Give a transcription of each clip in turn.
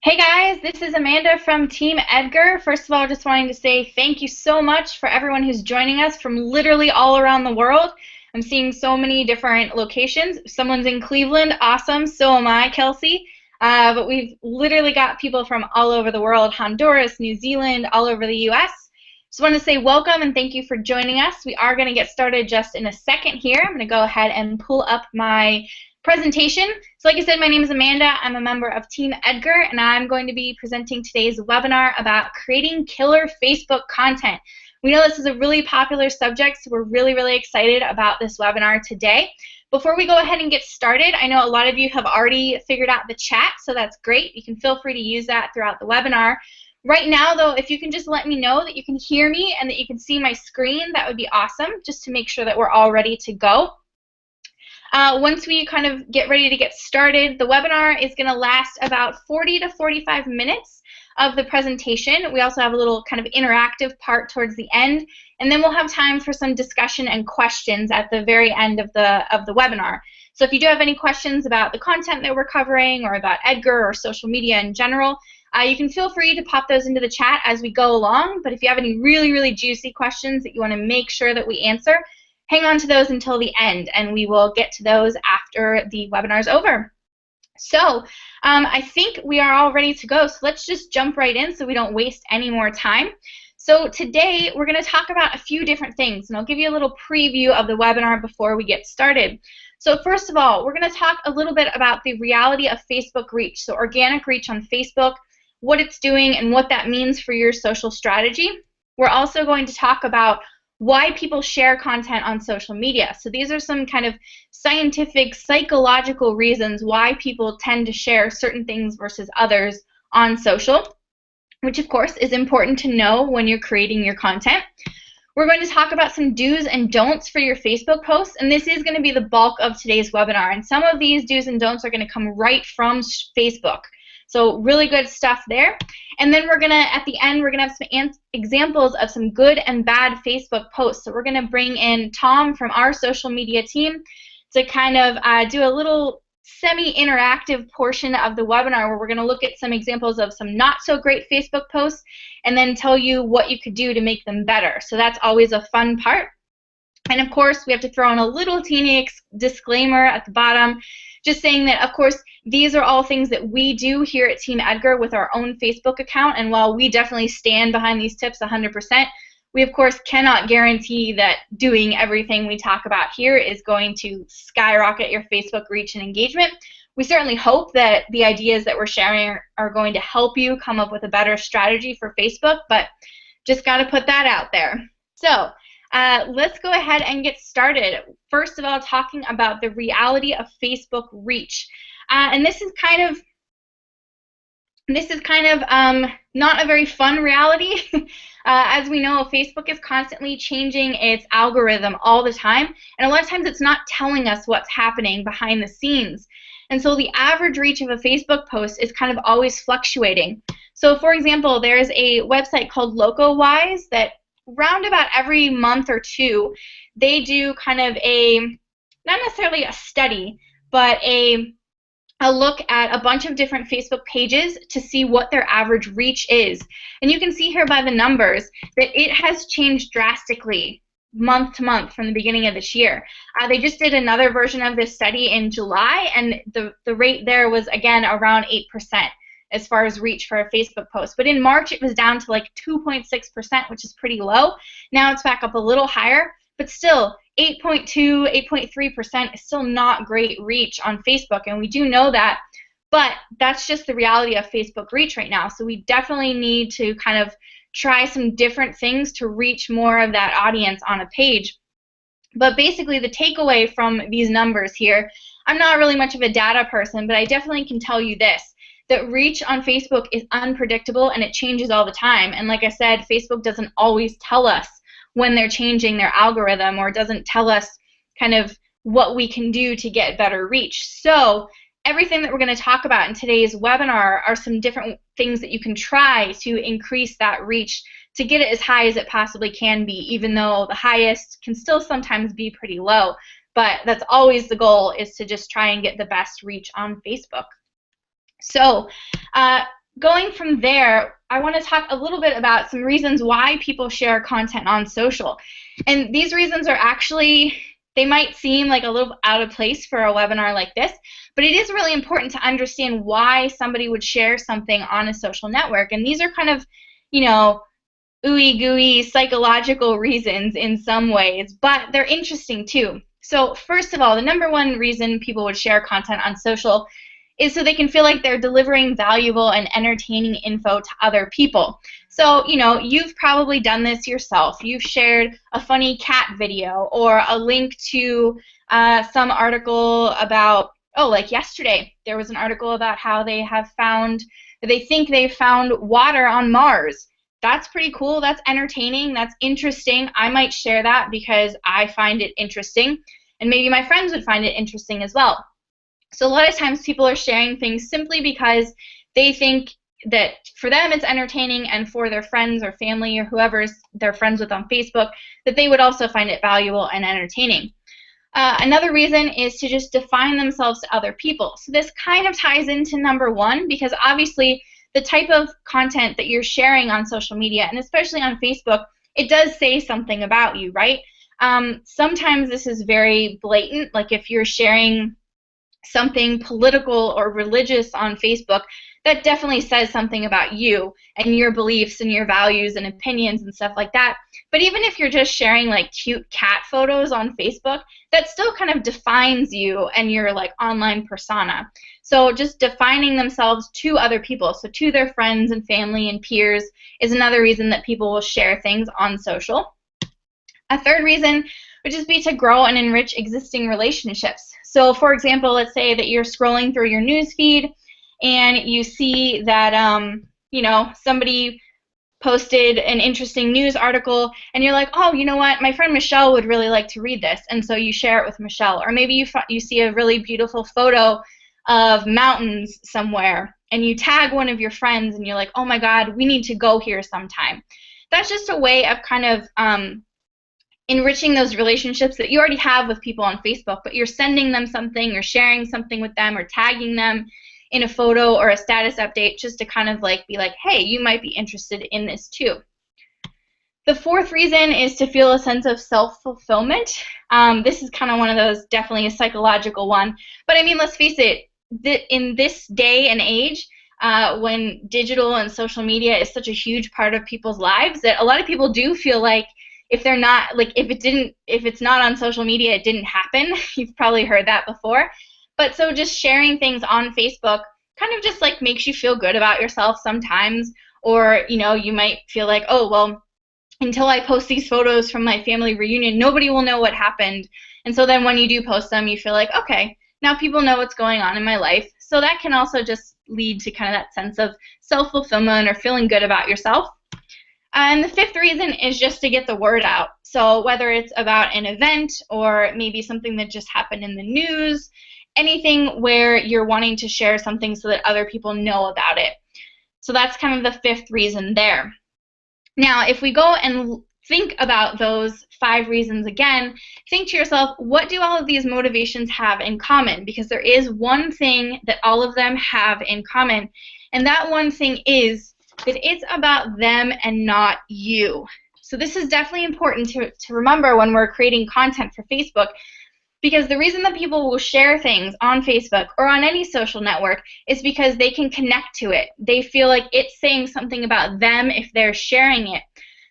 Hey guys, this is Amanda from Team Edgar. First of all, just wanting to say thank you so much for everyone who's joining us from literally all around the world. I'm seeing so many different locations. If someone's in Cleveland, awesome. So am I, Kelsey. But we've literally got people from all over the world, Honduras, New Zealand, all over the US. Just want to say welcome and thank you for joining us. We are going to get started just in a second here. I'm going to go ahead and pull up my presentation. So like I said, my name is Amanda. I'm a member of Team Edgar, and I'm going to be presenting today's webinar about creating killer Facebook content. We know this is a really popular subject, so we're really excited about this webinar today. Before we go ahead and get started, I know a lot of you have already figured out the chat, so that's great. You can feel free to use that throughout the webinar. Right now, though, if you can just let me know that you can hear me and that you can see my screen, that would be awesome, just to make sure that we're all ready to go. Once we kind of get ready to get started, the webinar is going to last about 40 to 45 minutes of the presentation. We also have a little kind of interactive part towards the end, and then we'll have time for some discussion and questions at the very end of the webinar. So if you do have any questions about the content that we're covering or about Edgar or social media in general, you can feel free to pop those into the chat as we go along. But if you have any really juicy questions that you want to make sure that we answer, hang on to those until the end, and we will get to those after the webinar is over. So I think we are all ready to go, so let's just jump right in so we don't waste any more time. So today we're going to talk about a few different things, and I'll give you a little preview of the webinar before we get started. So first of all, we're going to talk a little bit about the reality of Facebook reach, so organic reach on Facebook, what it's doing, and what that means for your social strategy. We're also going to talk about why people share content on social media. So these are some kind of scientific, psychological reasons why people tend to share certain things versus others on social, which of course is important to know when you're creating your content. We're going to talk about some do's and don'ts for your Facebook posts, and this is going to be the bulk of today's webinar. And some of these do's and don'ts are going to come right from Facebook. So really good stuff there. And then we're going to, at the end, we're going to have some examples of some good and bad Facebook posts. So we're going to bring in Tom from our social media team to kind of do a little semi-interactive portion of the webinar where we're going to look at some examples of some not so great Facebook posts and then tell you what you could do to make them better. So that's always a fun part. And of course, we have to throw in a little teeny disclaimer at the bottom, just saying that, of course, these are all things that we do here at Team Edgar with our own Facebook account, and while we definitely stand behind these tips 100%, we, of course, cannot guarantee that doing everything we talk about here is going to skyrocket your Facebook reach and engagement. We certainly hope that the ideas that we're sharing are going to help you come up with a better strategy for Facebook, but just got to put that out there. So let's go ahead and get started. First of all, talking about the reality of Facebook reach. And this is kind of not a very fun reality. As we know, Facebook is constantly changing its algorithm all the time, and a lot of times it's not telling us what's happening behind the scenes. And so the average reach of a Facebook post is kind of always fluctuating. So for example, there's a website called LocoWise that round about every month or two, they do kind of a, not necessarily a study, but a look at a bunch of different Facebook pages to see what their average reach is. And you can see here by the numbers that it has changed drastically month to month from the beginning of this year. They just did another version of this study in July, and the rate there was, again, around 8%. As far as reach for a Facebook post. But in March, it was down to like 2.6%, which is pretty low. Now it's back up a little higher, but still 8.2, 8.3% is still not great reach on Facebook, and we do know that, but that's just the reality of Facebook reach right now. So we definitely need to kind of try some different things to reach more of that audience on a page. But basically, the takeaway from these numbers here, I'm not really much of a data person, but I definitely can tell you this, that reach on Facebook is unpredictable and it changes all the time. And like I said, Facebook doesn't always tell us when they're changing their algorithm, or doesn't tell us kind of what we can do to get better reach. So everything that we're going to talk about in today's webinar are some different things that you can try to increase that reach to get it as high as it possibly can be, even though the highest can still sometimes be pretty low. But that's always the goal, is to just try and get the best reach on Facebook. So going from there, I want to talk a little bit about some reasons why people share content on social. And these reasons are actually, they might seem like a little out of place for a webinar like this, but it is really important to understand why somebody would share something on a social network. And these are kind of, you know, ooey gooey psychological reasons in some ways, but they're interesting too. So first of all, the number one reason people would share content on social is so they can feel like they're delivering valuable and entertaining info to other people. So, you know, you've probably done this yourself. You've shared a funny cat video or a link to some article about, oh, like yesterday, there was an article about how they think they've found water on Mars. That's pretty cool. That's entertaining. That's interesting. I might share that because I find it interesting, and maybe my friends would find it interesting as well. So a lot of times people are sharing things simply because they think that for them it's entertaining, and for their friends or family or whoever they're friends with on Facebook, that they would also find it valuable and entertaining. Another reason is to just define themselves to other people. So this kind of ties into number one, because obviously the type of content that you're sharing on social media, and especially on Facebook, it does say something about you, right? Sometimes this is very blatant, like if you're sharing something political or religious on Facebook, that definitely says something about you and your beliefs and your values and opinions and stuff like that. But even if you're just sharing like cute cat photos on Facebook, that still kind of defines you and your like online persona. So just defining themselves to other people, so to their friends and family and peers, is another reason that people will share things on social. A third reason would just be to grow and enrich existing relationships. So for example, let's say that you're scrolling through your news feed and you see that you know, somebody posted an interesting news article, and you're like, oh, you know what, my friend Michelle would really like to read this, and so you share it with Michelle. Or maybe you see a really beautiful photo of mountains somewhere, and you tag one of your friends, and you're like, oh my God, we need to go here sometime. That's just a way of kind of enriching those relationships that you already have with people on Facebook, but you're sending them something or sharing something with them or tagging them in a photo or a status update, just to kind of like be like, hey, you might be interested in this too. The fourth reason is to feel a sense of self-fulfillment. This is kind of one of those, definitely a psychological one, but I mean, let's face it, in this day and age, when digital and social media is such a huge part of people's lives, that a lot of people do feel like if they're not, like, if it's not on social media, it didn't happen. You've probably heard that before. But so just sharing things on Facebook kind of just like makes you feel good about yourself sometimes. Or, you know, you might feel like, oh, well, until I post these photos from my family reunion, nobody will know what happened. And so then when you do post them, you feel like, okay, now people know what's going on in my life. So that can also just lead to kind of that sense of self-fulfillment or feeling good about yourself. And the fifth reason is just to get the word out. So whether it's about an event or maybe something that just happened in the news, anything where you're wanting to share something so that other people know about it. So that's kind of the fifth reason there. Now, if we go and think about those 5 reasons again, think to yourself, what do all of these motivations have in common? Because there is one thing that all of them have in common, and that one thing is that it's about them and not you. So this is definitely important to remember when we're creating content for Facebook, because the reason that people will share things on Facebook or on any social network is because they can connect to it. They feel like it's saying something about them if they're sharing it.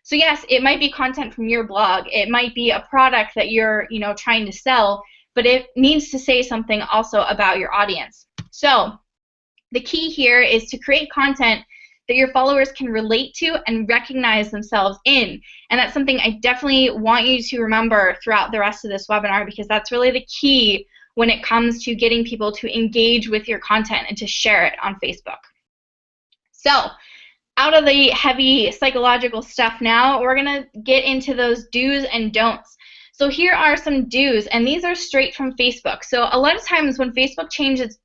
So yes, it might be content from your blog. It might be a product that you're, you know, trying to sell, but it needs to say something also about your audience. So the key here is to create content that your followers can relate to and recognize themselves in. And that's something I definitely want you to remember throughout the rest of this webinar, because that's really the key when it comes to getting people to engage with your content and to share it on Facebook. So, out of the heavy psychological stuff now, we're going to get into those do's and don'ts. So here are some do's, and these are straight from Facebook. So a lot of times when Facebook changes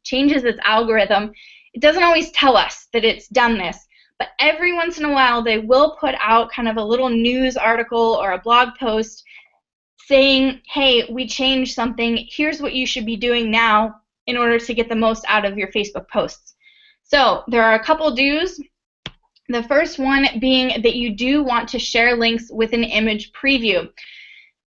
its algorithm, it doesn't always tell us that it's done this. But every once in a while, they will put out kind of a little news article or a blog post saying, hey, we changed something. Here's what you should be doing now in order to get the most out of your Facebook posts. So there are a couple do's. The first one being that you do want to share links with an image preview.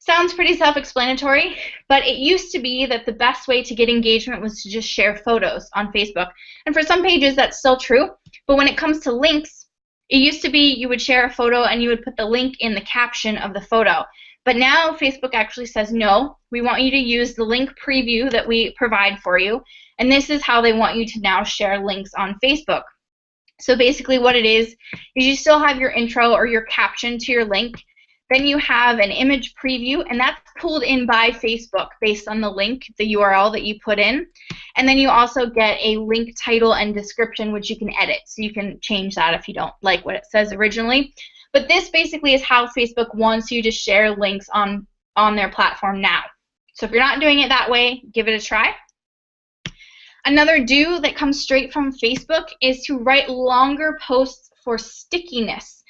Sounds pretty self-explanatory, but it used to be that the best way to get engagement was to just share photos on Facebook. And for some pages, that's still true. But when it comes to links, it used to be you would share a photo and you would put the link in the caption of the photo. But now Facebook actually says, no, we want you to use the link preview that we provide for you. And this is how they want you to now share links on Facebook. So basically what it is you still have your intro or your caption to your link. Then you have an image preview, and that's pulled in by Facebook based on the link, the URL that you put in. And then you also get a link title and description, which you can edit. So you can change that if you don't like what it says originally. But this basically is how Facebook wants you to share links on their platform now. So if you're not doing it that way, give it a try. Another do that comes straight from Facebook is to write longer posts for stickiness.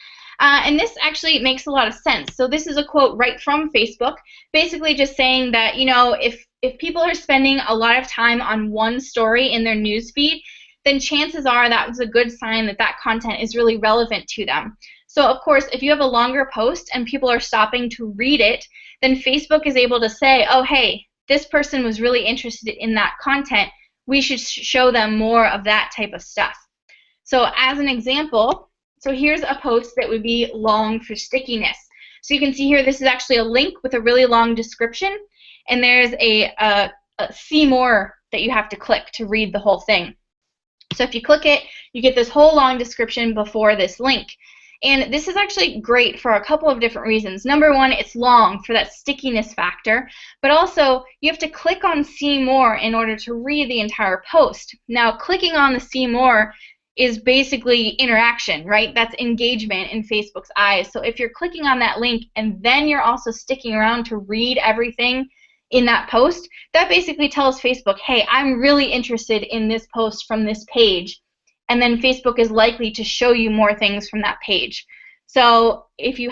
And this actually makes a lot of sense. So this is a quote right from Facebook, basically just saying that, you know, if people are spending a lot of time on one story in their newsfeed, then chances are that was a good sign that that content is really relevant to them. So of course, if you have a longer post and people are stopping to read it, then Facebook is able to say, oh, hey, this person was really interested in that content. We should show them more of that type of stuff. So as an example, so here's a post that would be long for stickiness. So you can see here, this is actually a link with a really long description, and there's a see more that you have to click to read the whole thing. So if you click it, you get this whole long description before this link. And this is actually great for a couple of different reasons. Number one, it's long for that stickiness factor, but also you have to click on see more in order to read the entire post. Now, clicking on the see more is basically interaction, right? That's engagement in Facebook's eyes. So if you're clicking on that link and then you're also sticking around to read everything in that post, that basically tells Facebook, hey, I'm really interested in this post from this page. And then Facebook is likely to show you more things from that page. So if you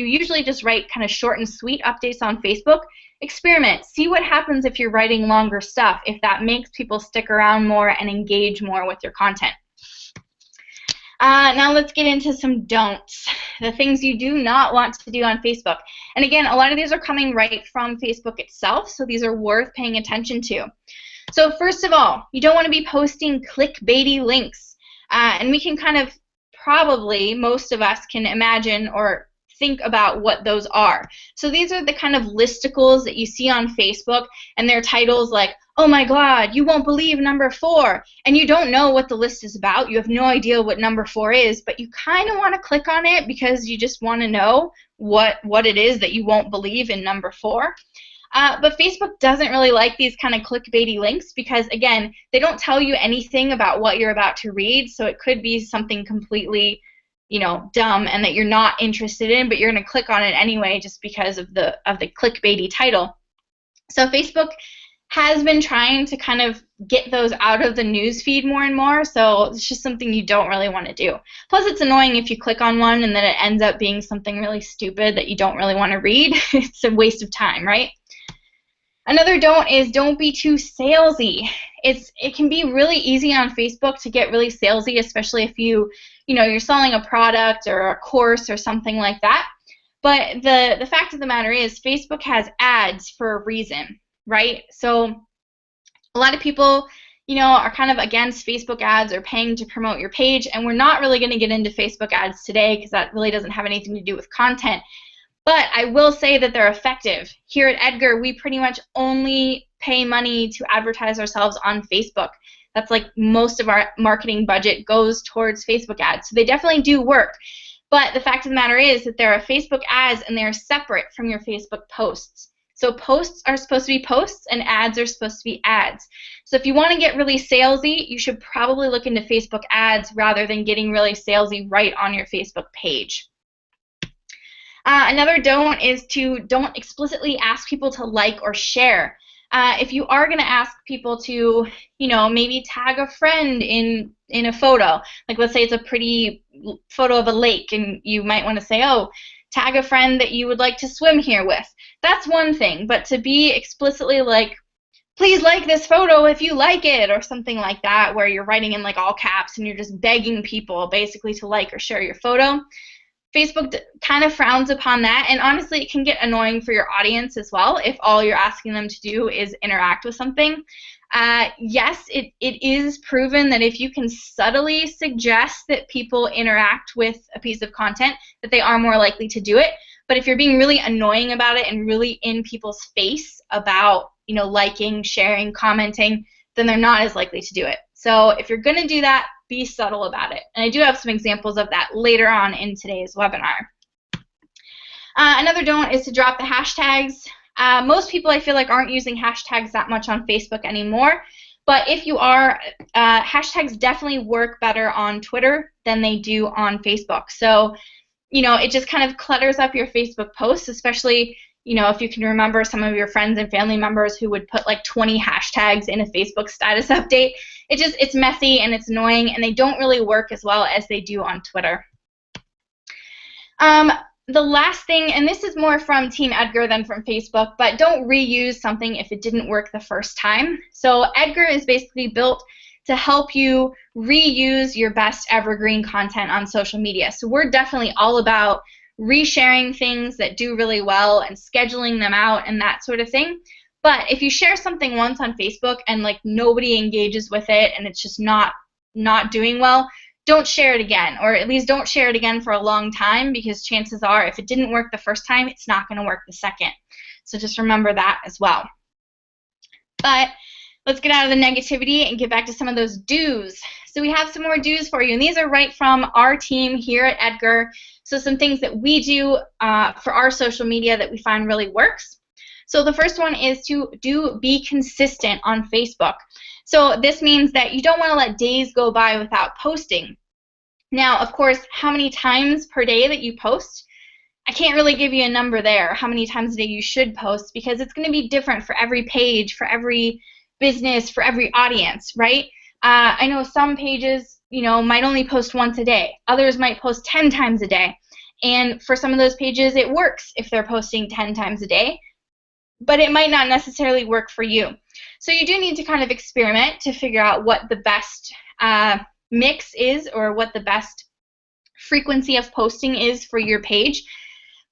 usually just write kind of short and sweet updates on Facebook, experiment. See what happens if you're writing longer stuff, if that makes people stick around more and engage more with your content. Now let's get into some don'ts, the things you do not want to do on Facebook. And again, a lot of these are coming right from Facebook itself, so these are worth paying attention to. So first of all, you don't want to be posting clickbaity links. And we can kind of probably, most of us can imagine or think about what those are. So these are the kind of listicles that you see on Facebook, and their titles like, oh my God, you won't believe number 4, and you don't know what the list is about. You have no idea what number 4 is, but you kind of want to click on it because you just want to know what it is that you won't believe in number 4. But Facebook doesn't really like these kind of clickbaity links because, again, they don't tell you anything about what you're about to read, so it could be something completely, you know, dumb and that you're not interested in, but you're going to click on it anyway just because of the clickbaity title. So Facebook has been trying to kind of get those out of the news feed more and more, so it's just something you don't really want to do. Plus, it's annoying if you click on one and then it ends up being something really stupid that you don't really want to read. It's a waste of time, right? Another don't is don't be too salesy. It can be really easy on Facebook to get really salesy, especially if you're selling a product or a course or something like that. But the fact of the matter is Facebook has ads for a reason, right? So a lot of people, are kind of against Facebook ads or paying to promote your page, and we're not really going to get into Facebook ads today because that really doesn't have anything to do with content. But I will say that they're effective. Here at Edgar, we pretty much only pay money to advertise ourselves on Facebook. That's like most of our marketing budget goes towards Facebook ads. So they definitely do work. But the fact of the matter is that there are Facebook ads and they're separate from your Facebook posts. So posts are supposed to be posts and ads are supposed to be ads. So if you want to get really salesy, you should probably look into Facebook ads rather than getting really salesy right on your Facebook page. Another don't is don't explicitly ask people to like or share. If you are going to ask people to, maybe tag a friend in a photo, like let's say it's a pretty photo of a lake and you might want to say, oh, tag a friend that you would like to swim here with. That's one thing, but to be explicitly like, please like this photo if you like it, or something like that, where you're writing in like all caps and you're just begging people basically to like or share your photo. Facebook kind of frowns upon that, and honestly it can get annoying for your audience as well if all you're asking them to do is interact with something. Yes, it is proven that if you can subtly suggest that people interact with a piece of content, that they are more likely to do it. But if you're being really annoying about it and really in people's face about, liking, sharing, commenting, then they're not as likely to do it. So if you're going to do that, be subtle about it. And I do have some examples of that later on in today's webinar. Another don't is to drop the hashtags. Most people, I feel like, aren't using hashtags that much on Facebook anymore. But if you are, hashtags definitely work better on Twitter than they do on Facebook. So, it just kind of clutters up your Facebook posts, especially, if you can remember some of your friends and family members who would put like 20 hashtags in a Facebook status update. It's messy and it's annoying, and they don't really work as well as they do on Twitter. The last thing, and this is more from Team Edgar than from Facebook, but don't reuse something if it didn't work the first time. So Edgar is basically built to help you reuse your best evergreen content on social media. So we're definitely all about resharing things that do really well and scheduling them out and that sort of thing. But if you share something once on Facebook and like nobody engages with it and it's just not doing well, don't share it again, or at least don't share it again for a long time, because chances are if it didn't work the first time, it's not going to work the second. So just remember that as well. But let's get out of the negativity and get back to some of those do's. So we have some more do's for you, and these are right from our team here at Edgar. So some things that we do for our social media that we find really works. So the first one is to be consistent on Facebook. So this means that you don't want to let days go by without posting. Now, of course, how many times per day that you post, I can't really give you a number there, how many times a day you should post, because it's going to be different for every page, for every business, for every audience, right? I know some pages, might only post once a day. Others might post 10 times a day. And for some of those pages, it works if they're posting 10 times a day, but it might not necessarily work for you. So you do need to kind of experiment to figure out what the best mix is, or what the best frequency of posting is for your page.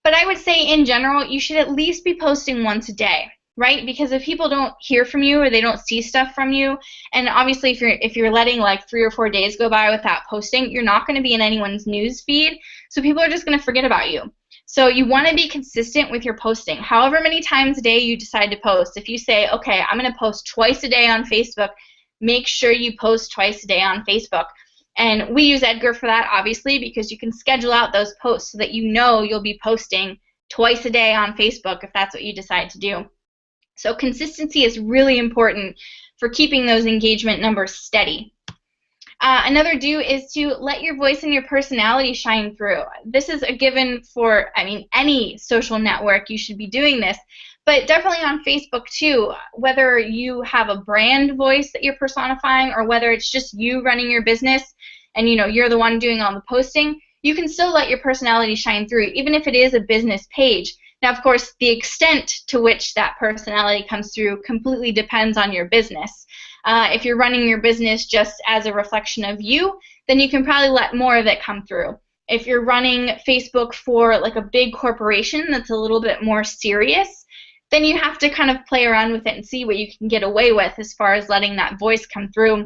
But I would say in general, you should at least be posting once a day, right? Because if people don't hear from you or they don't see stuff from you, and obviously if you're letting like 3 or 4 days go by without posting, you're not going to be in anyone's news feed, so people are just going to forget about you. So you want to be consistent with your posting. However many times a day you decide to post, if you say, okay, I'm going to post twice a day on Facebook, make sure you post twice a day on Facebook. And we use Edgar for that, obviously, because you can schedule out those posts so that you'll be posting twice a day on Facebook if that's what you decide to do. So consistency is really important for keeping those engagement numbers steady. Another do is to let your voice and your personality shine through. This is a given for, any social network. You should be doing this, but definitely on Facebook too. Whether you have a brand voice that you're personifying, or whether it's just you running your business and you're the one doing all the posting, you can still let your personality shine through, even if it is a business page. Now, of course, the extent to which that personality comes through completely depends on your business. If you're running your business just as a reflection of you, then you can probably let more of it come through. If you're running Facebook for like a big corporation that's a little bit more serious, then you have to kind of play around with it and see what you can get away with as far as letting that voice come through.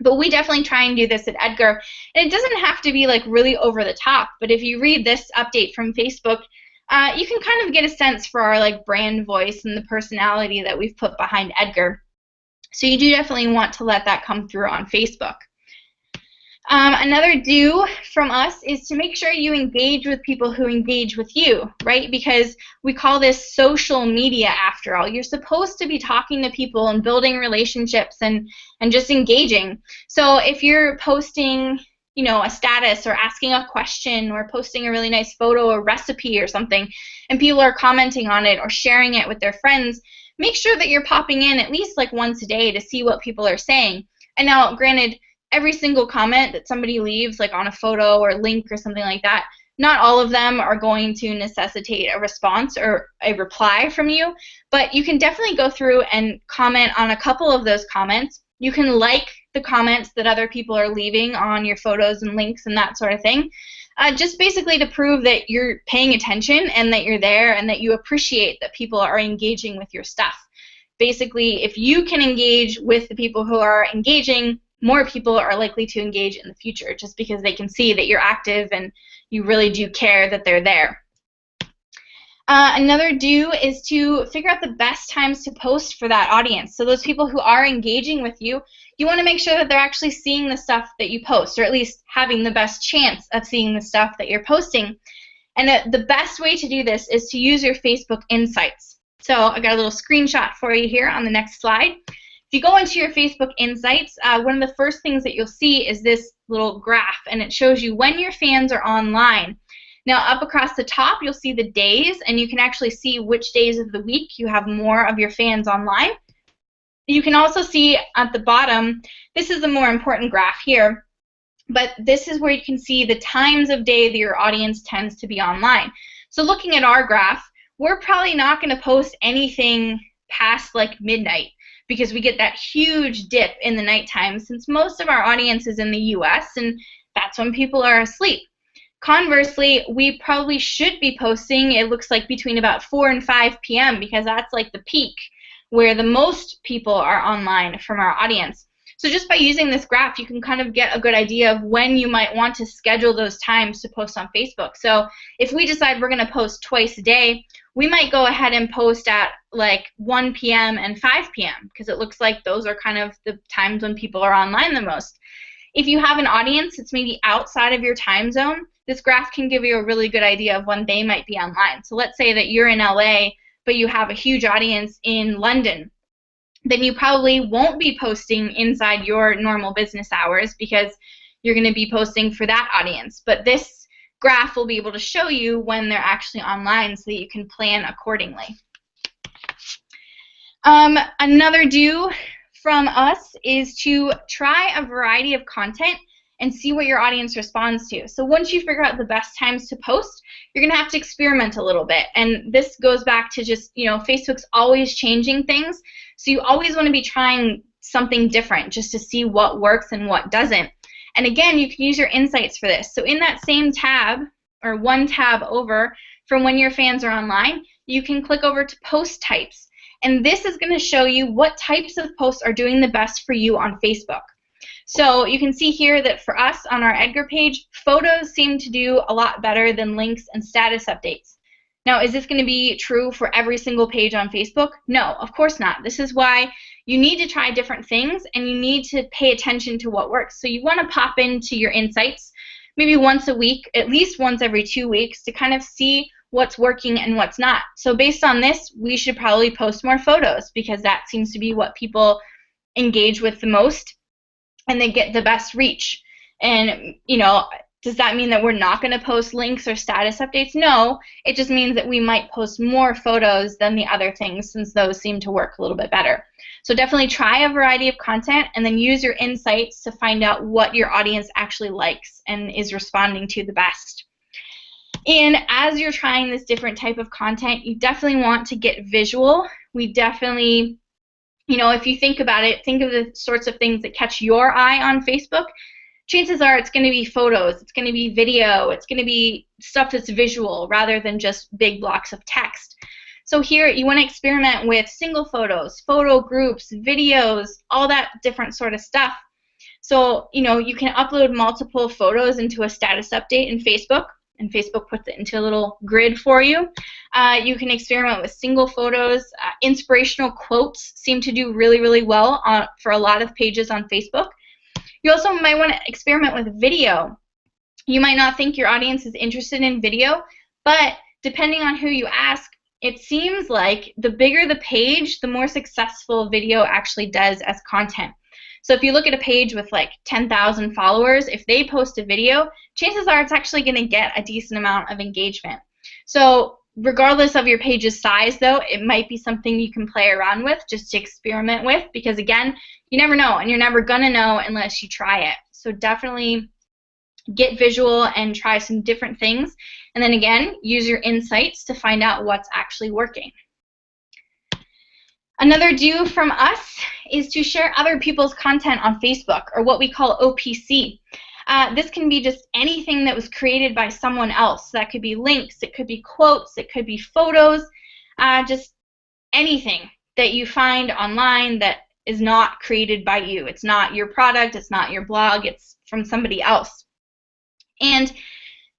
But we definitely try and do this at Edgar. And it doesn't have to be like really over the top, but if you read this update from Facebook, you can kind of get a sense for our like brand voice and the personality that we've put behind Edgar. So you do definitely want to let that come through on Facebook. Another do from us is to make sure you engage with people who engage with you, right? Because we call this social media after all. You're supposed to be talking to people and building relationships and just engaging. So if you're posting, a status or asking a question or posting a really nice photo or recipe or something, and people are commenting on it or sharing it with their friends, make sure that you're popping in at least like once a day to see what people are saying. And now, granted, every single comment that somebody leaves, like on a photo or link or something like that, Not all of them are going to necessitate a response or a reply from you, but you can definitely go through and comment on a couple of those comments. You can like the comments that other people are leaving on your photos and links and that sort of thing, just basically to prove that you're paying attention and that you're there and that you appreciate that people are engaging with your stuff. Basically, if you can engage with the people who are engaging, more people are likely to engage in the future just because they can see that you're active and you really do care that they're there. Another do is to figure out the best times to post for that audience. So those people who are engaging with you, you want to make sure that they're actually seeing the stuff that you post, or at least having the best chance of seeing the stuff that you're posting. And the best way to do this is to use your Facebook Insights. So I got a little screenshot for you here on the next slide. If you go into your Facebook Insights, one of the first things that you'll see is this little graph, and it shows you when your fans are online. Now, up across the top, you'll see the days, and you can actually see which days of the week you have more of your fans online. You can also see at the bottom, this is the more important graph here, but this is where you can see the times of day that your audience tends to be online. So looking at our graph, we're probably not going to post anything past like midnight because we get that huge dip in the nighttime since most of our audience is in the US, and that's when people are asleep. Conversely, we probably should be posting, it looks like, between about 4 and 5 p.m. because that's like the peak where the most people are online from our audience. So just by using this graph, you can kind of get a good idea of when you might want to schedule those times to post on Facebook. So if we decide we're going to post twice a day, we might go ahead and post at like 1 p.m. and 5 p.m. because it looks like those are kind of the times when people are online the most. If you have an audience that's maybe outside of your time zone, this graph can give you a really good idea of when they might be online. So let's say that you're in LA, but you have a huge audience in London. Then you probably won't be posting inside your normal business hours because you're going to be posting for that audience. But this graph will be able to show you when they're actually online so that you can plan accordingly. Another do from us is to try a variety of content and see what your audience responds to. So once you figure out the best times to post, you're going to have to experiment a little bit. And this goes back to just, Facebook's always changing things. So you always want to be trying something different just to see what works and what doesn't. And again, you can use your insights for this. So in that same tab, or one tab over from when your fans are online, you can click over to post types. And this is going to show you what types of posts are doing the best for you on Facebook. So you can see here that for us on our Edgar page, photos seem to do a lot better than links and status updates. Now, is this going to be true for every single page on Facebook? No, of course not. This is why you need to try different things and you need to pay attention to what works. So you want to pop into your insights maybe once a week, at least once every 2 weeks, to kind of see what's working and what's not. So based on this, we should probably post more photos because that seems to be what people engage with the most and they get the best reach. And, does that mean that we're not going to post links or status updates? No, it just means that we might post more photos than the other things since those seem to work a little bit better. So definitely try a variety of content and then use your insights to find out what your audience actually likes and is responding to the best. And as you're trying this different type of content, you definitely want to get visual. We definitely, if you think about it, think of the sorts of things that catch your eye on Facebook. Chances are it's going to be photos, it's going to be video, it's going to be stuff that's visual rather than just big blocks of text. So here you want to experiment with single photos, photo groups, videos, all that different sort of stuff. So, you can upload multiple photos into a status update in Facebook, and Facebook puts it into a little grid for you. You can experiment with single photos. Inspirational quotes seem to do really, really well for a lot of pages on Facebook. You also might want to experiment with video. You might not think your audience is interested in video, but depending on who you ask, it seems like the bigger the page, the more successful video actually does as content. So if you look at a page with like 10,000 followers, if they post a video, chances are it's actually going to get a decent amount of engagement. So regardless of your page's size, though, it might be something you can play around with just to experiment with because, again, you never know, and you're never going to know unless you try it. So definitely get visual and try some different things. And then again, use your insights to find out what's actually working. Another do from us is to share other people's content on Facebook, or what we call OPC. This can be just anything that was created by someone else. That could be links, it could be quotes, it could be photos, just anything that you find online that is not created by you. It's not your product, it's not your blog, it's from somebody else. And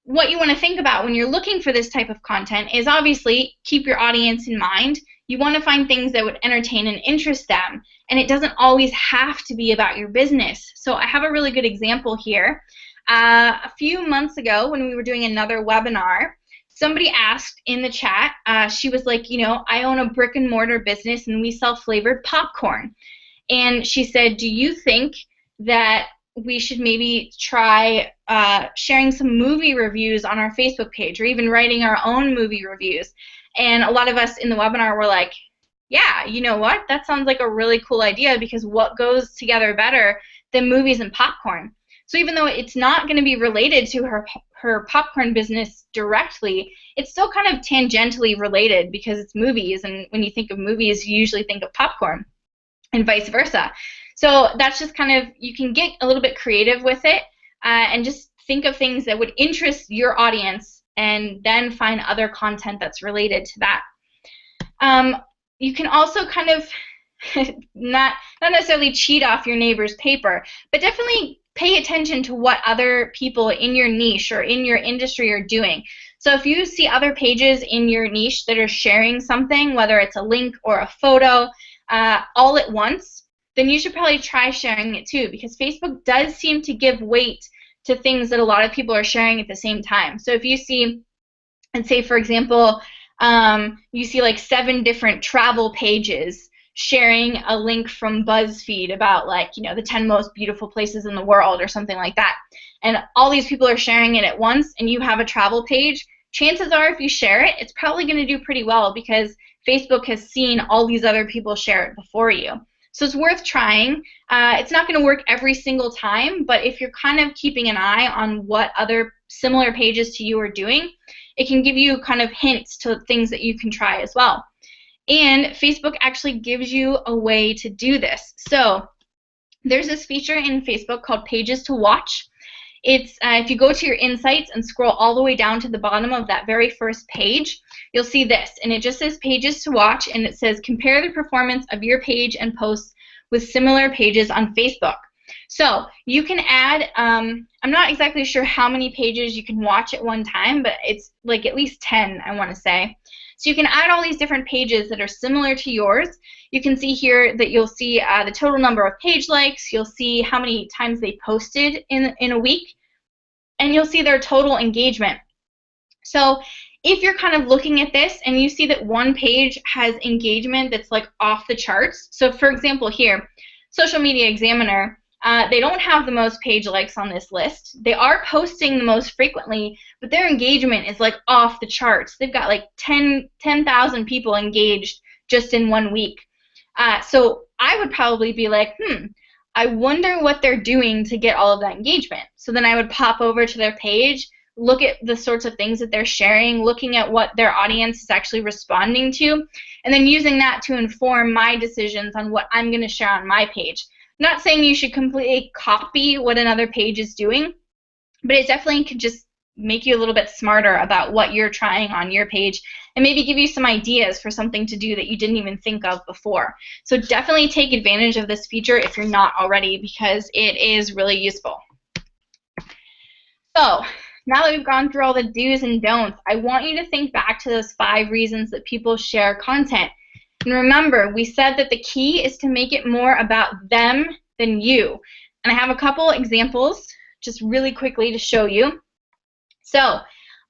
what you want to think about when you're looking for this type of content is obviously keep your audience in mind. You want to find things that would entertain and interest them, and it doesn't always have to be about your business. So I have a really good example here. A few months ago when we were doing another webinar, somebody asked in the chat, she was like, you know, I own a brick and mortar business and we sell flavored popcorn. And she said, do you think that we should maybe try sharing some movie reviews on our Facebook page, or even writing our own movie reviews? And a lot of us in the webinar were like, yeah, you know what? That sounds like a really cool idea, because what goes together better than movies and popcorn? So even though it's not going to be related to her popcorn business directly, it's still kind of tangentially related because it's movies, and when you think of movies, you usually think of popcorn, and vice versa. So that's just kind of, you can get a little bit creative with it and just think of things that would interest your audience, and then find other content that's related to that. You can also kind of not necessarily cheat off your neighbor's paper, but definitely pay attention to what other people in your niche or in your industry are doing. So if you see other pages in your niche that are sharing something, whether it's a link or a photo, all at once, then you should probably try sharing it too, because Facebook does seem to give weight to things that a lot of people are sharing at the same time. So if you see, and say for example, you see like 7 different travel pages sharing a link from BuzzFeed about, like, you know, the 10 most beautiful places in the world or something like that, and all these people are sharing it at once, and you have a travel page, chances are if you share it, it's probably going to do pretty well, because Facebook has seen all these other people share it before you. So it's worth trying. It's not going to work every single time, but if you're kind of keeping an eye on what other similar pages to you are doing, it can give you kind of hints to things that you can try as well. And Facebook actually gives you a way to do this. So there's this feature in Facebook called Pages to Watch. It's if you go to your insights and scroll all the way down to the bottom of that very first page, you'll see this, and it just says Pages to Watch, and it says compare the performance of your page and posts with similar pages on Facebook. So you can add, I'm not exactly sure how many pages you can watch at one time, but it's like at least 10, I want to say. So you can add all these different pages that are similar to yours. You can see here that you'll see the total number of page likes, you'll see how many times they posted in a week, and you'll see their total engagement. So if you're kind of looking at this and you see that one page has engagement that's like off the charts, so for example here, Social Media Examiner, they don't have the most page likes on this list. They are posting the most frequently, but their engagement is like off the charts. They've got like 10,000 people engaged just in 1 week. So I would probably be like, I wonder what they're doing to get all of that engagement. So then I would pop over to their page, look at the sorts of things that they're sharing, looking at what their audience is actually responding to, and then using that to inform my decisions on what I'm going to share on my page. Not saying you should completely copy what another page is doing, but it definitely could just make you a little bit smarter about what you're trying on your page, and maybe give you some ideas for something to do that you didn't even think of before. So definitely take advantage of this feature if you're not already, because it is really useful. So now that we've gone through all the do's and don'ts, I want you to think back to those 5 reasons that people share content. And remember, we said that the key is to make it more about them than you. And I have a couple examples just really quickly to show you. So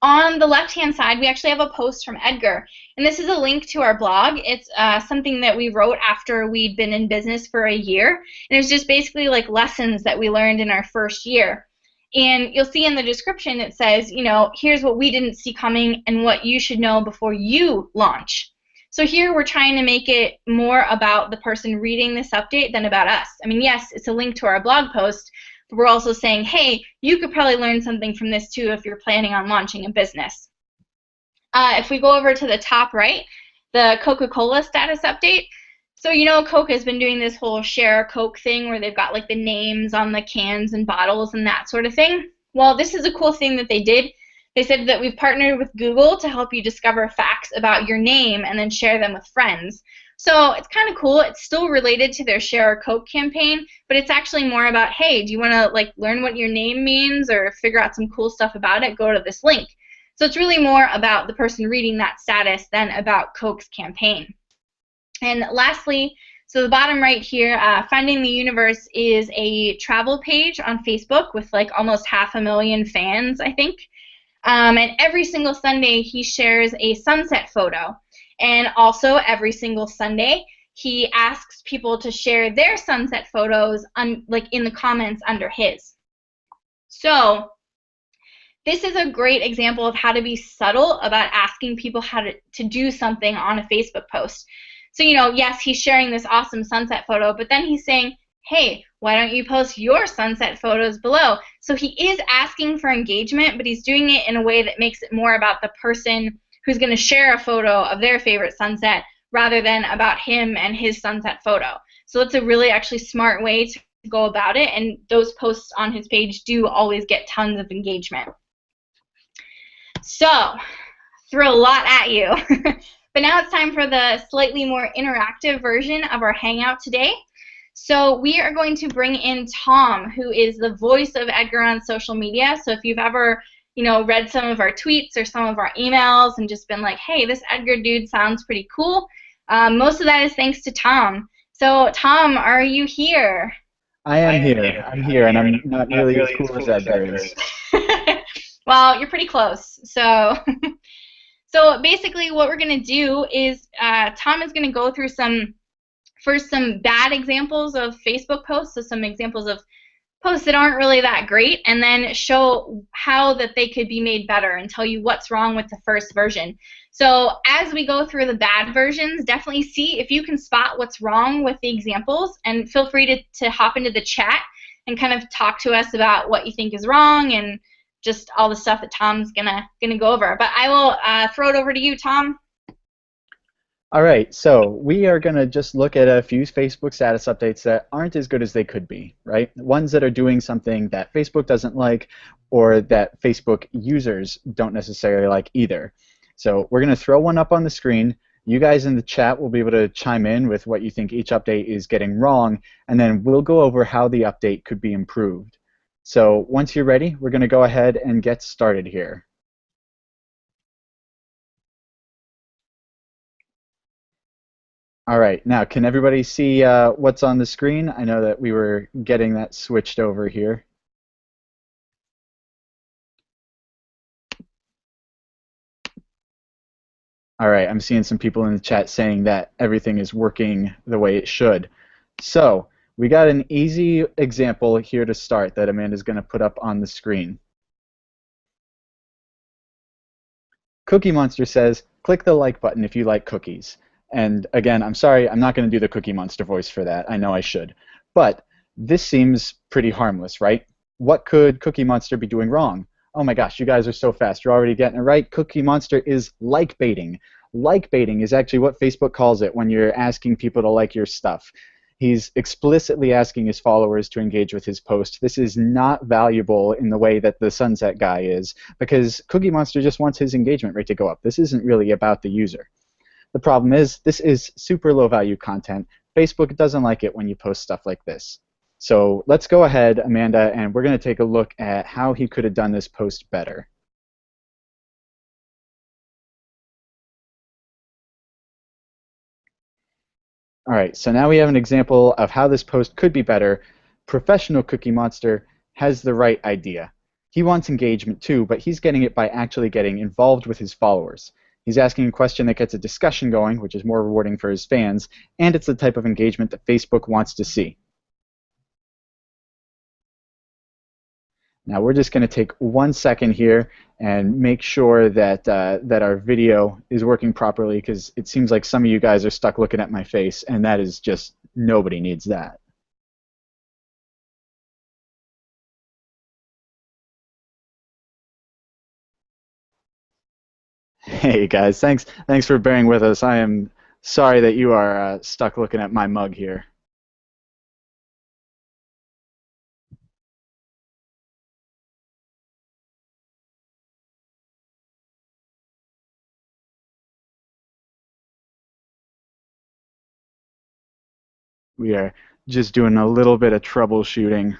on the left-hand side, we actually have a post from Edgar. And this is a link to our blog. It's something that we wrote after we'd been in business for a year. And it's just basically like lessons that we learned in our first year. And you'll see in the description it says, you know, here's what we didn't see coming and what you should know before you launch. So here we're trying to make it more about the person reading this update than about us. I mean, yes, it's a link to our blog post, but we're also saying, hey, you could probably learn something from this too if you're planning on launching a business. If we go over to the top right, the Coca-Cola status update. So you know Coke has been doing this whole share Coke thing where they've got like the names on the cans and bottles and that sort of thing. Well, this is a cool thing that they did. They said that we've partnered with Google to help you discover facts about your name and then share them with friends. So it's kind of cool. It's still related to their Share a Coke campaign, but it's actually more about, hey, do you want to like learn what your name means or figure out some cool stuff about it? Go to this link. So it's really more about the person reading that status than about Coke's campaign. And lastly, so the bottom right here, Finding the Universe is a travel page on Facebook with like almost 500,000 fans, I think. And every single Sunday he shares a sunset photo. And also every single Sunday he asks people to share their sunset photos like in the comments under his. So this is a great example of how to be subtle about asking people how to do something on a Facebook post. So, you know, yes, he's sharing this awesome sunset photo, but then he's saying, hey, why don't you post your sunset photos below? So he is asking for engagement, but he's doing it in a way that makes it more about the person who's going to share a photo of their favorite sunset rather than about him and his sunset photo. So it's a really actually smart way to go about it, and those posts on his page do always get tons of engagement. So, threw a lot at you. But now it's time for the slightly more interactive version of our Hangout today. So we are going to bring in Tom, who is the voice of Edgar on social media. So if you've ever, you know, read some of our tweets or some of our emails and just been like, hey, this Edgar dude sounds pretty cool, most of that is thanks to Tom. So Tom, are you here? I am here. I'm here, and I'm not nearly as cool as Edgar is. Well, you're pretty close. So, so basically what we're going to do is Tom is going to go through some bad examples of Facebook posts, so some examples of posts that aren't really that great, and then show how that they could be made better and tell you what's wrong with the first version. So as we go through the bad versions, definitely see if you can spot what's wrong with the examples, and feel free to hop into the chat and kind of talk to us about what you think is wrong and just all the stuff that Tom's gonna go over. But I will throw it over to you, Tom. All right, so we are going to just look at a few Facebook status updates that aren't as good as they could be, right? Ones that are doing something that Facebook doesn't like or that Facebook users don't necessarily like either. So we're going to throw one up on the screen. You guys in the chat will be able to chime in with what you think each update is getting wrong, and then we'll go over how the update could be improved. So once you're ready, we're going to go ahead and get started here. All right, now can everybody see what's on the screen? I know that we were getting that switched over here. All right, I'm seeing some people in the chat saying that everything is working the way it should. So we got an easy example here to start that Amanda's going to put up on the screen. Cookie Monster says, click the like button if you like cookies. And again, I'm sorry, I'm not going to do the Cookie Monster voice for that. I know I should. But this seems pretty harmless, right? What could Cookie Monster be doing wrong? Oh my gosh, you guys are so fast. You're already getting it right. Cookie Monster is like baiting. Like baiting is actually what Facebook calls it when you're asking people to like your stuff. He's explicitly asking his followers to engage with his post. This is not valuable in the way that the Sunset guy is, because Cookie Monster just wants his engagement rate to go up. This isn't really about the user. The problem is, this is super low value content. Facebook doesn't like it when you post stuff like this. So let's go ahead, Amanda, and we're going to take a look at how he could have done this post better. All right, so now we have an example of how this post could be better. Professional Cookie Monster has the right idea. He wants engagement too, but he's getting it by actually getting involved with his followers. He's asking a question that gets a discussion going, which is more rewarding for his fans, and it's the type of engagement that Facebook wants to see. Now we're just going to take 1 second here and make sure that that our video is working properly, because it seems like some of you guys are stuck looking at my face, and that is just, nobody needs that. Hey guys, thanks for bearing with us. I am sorry that you are stuck looking at my mug here. We are just doing a little bit of troubleshooting.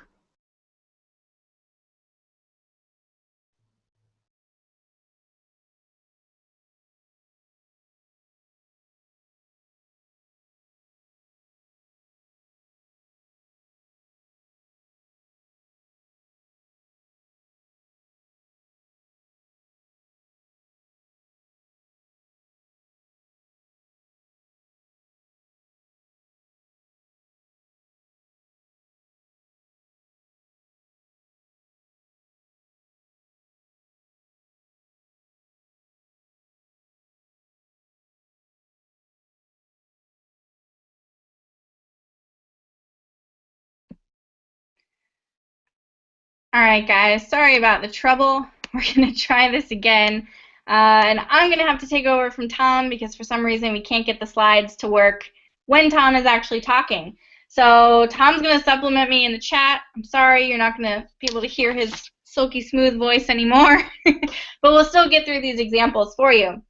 All right, guys, sorry about the trouble. We're going to try this again. And I'm going to have to take over from Tom because for some reason we can't get the slides to work when Tom is actually talking. So Tom's going to supplement me in the chat. I'm sorry, you're not going to be able to hear his silky smooth voice anymore, but we'll still get through these examples for you.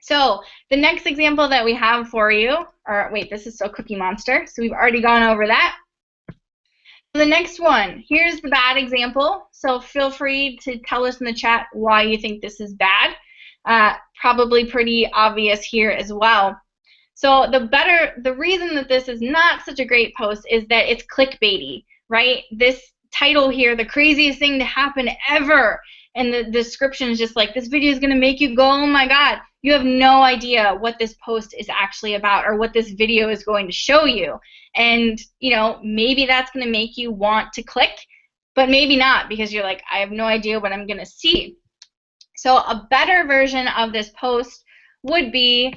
So the next example that we have for you, or wait, this is still Cookie Monster, so we've already gone over that. The next one, here's the bad example. So feel free to tell us in the chat why you think this is bad. Probably pretty obvious here as well. So the reason that this is not such a great post is that it's clickbaity, right? This title here, the craziest thing to happen ever, and the description is just like, this video is going to make you go, oh my God. You have no idea what this post is actually about or what this video is going to show you. And, you know, maybe that's going to make you want to click, but maybe not because you're like, I have no idea what I'm going to see. So a better version of this post would be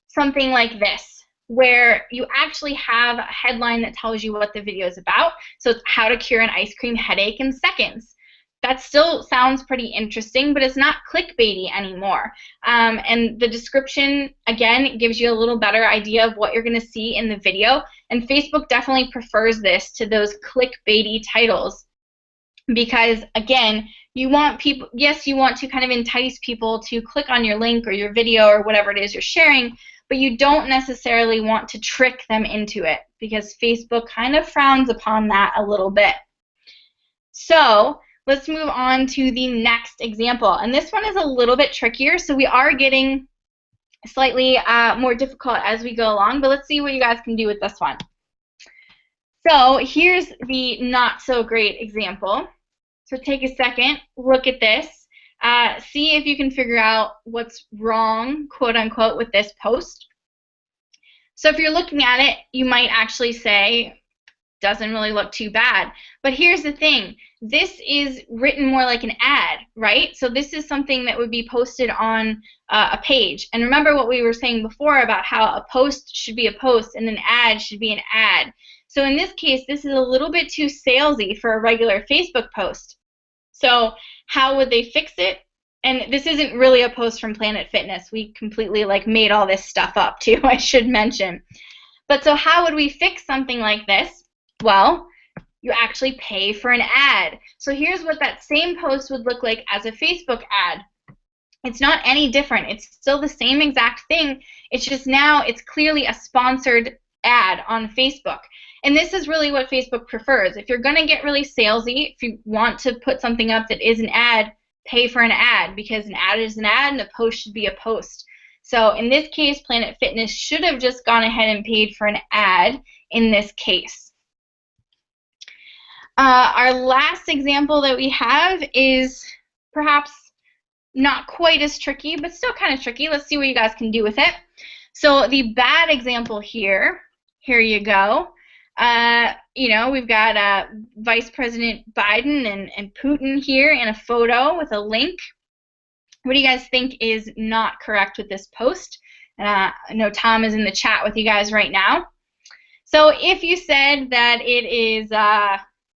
something like this, where you actually have a headline that tells you what the video is about. So it's how to cure an ice cream headache in seconds. That still sounds pretty interesting, but it's not clickbaity anymore. And the description, again, gives you a little better idea of what you're going to see in the video. And Facebook definitely prefers this to those clickbaity titles because, again, you want people, yes, you want to kind of entice people to click on your link or your video or whatever it is you're sharing, but you don't necessarily want to trick them into it because Facebook kind of frowns upon that a little bit. So let's move on to the next example. And this one is a little bit trickier, so we are getting slightly more difficult as we go along, but let's see what you guys can do with this one. So here's the not so great example. So take a second, look at this, see if you can figure out what's wrong, quote unquote, with this post. So if you're looking at it, you might actually say, doesn't really look too bad. But here's the thing, this is written more like an ad, right? So this is something that would be posted on a page. And remember what we were saying before about how a post should be a post and an ad should be an ad. So in this case, this is a little bit too salesy for a regular Facebook post. So how would they fix it? And this isn't really a post from Planet Fitness. We completely made all this stuff up too, I should mention. But so how would we fix something like this? Well, you actually pay for an ad. So here's what that same post would look like as a Facebook ad. It's not any different. It's still the same exact thing. It's just now it's clearly a sponsored ad on Facebook. And this is really what Facebook prefers. If you're going to get really salesy, if you want to put something up that is an ad, pay for an ad because an ad is an ad and a post should be a post. So in this case, Planet Fitness should have just gone ahead and paid for an ad in this case. Our last example that we have is perhaps not quite as tricky, but still kind of tricky. Let's see what you guys can do with it. So the bad example here you go. You know, we've got Vice President Biden and Putin here in a photo with a link. What do you guys think is not correct with this post? I know Tom is in the chat with you guys right now. So if you said that it is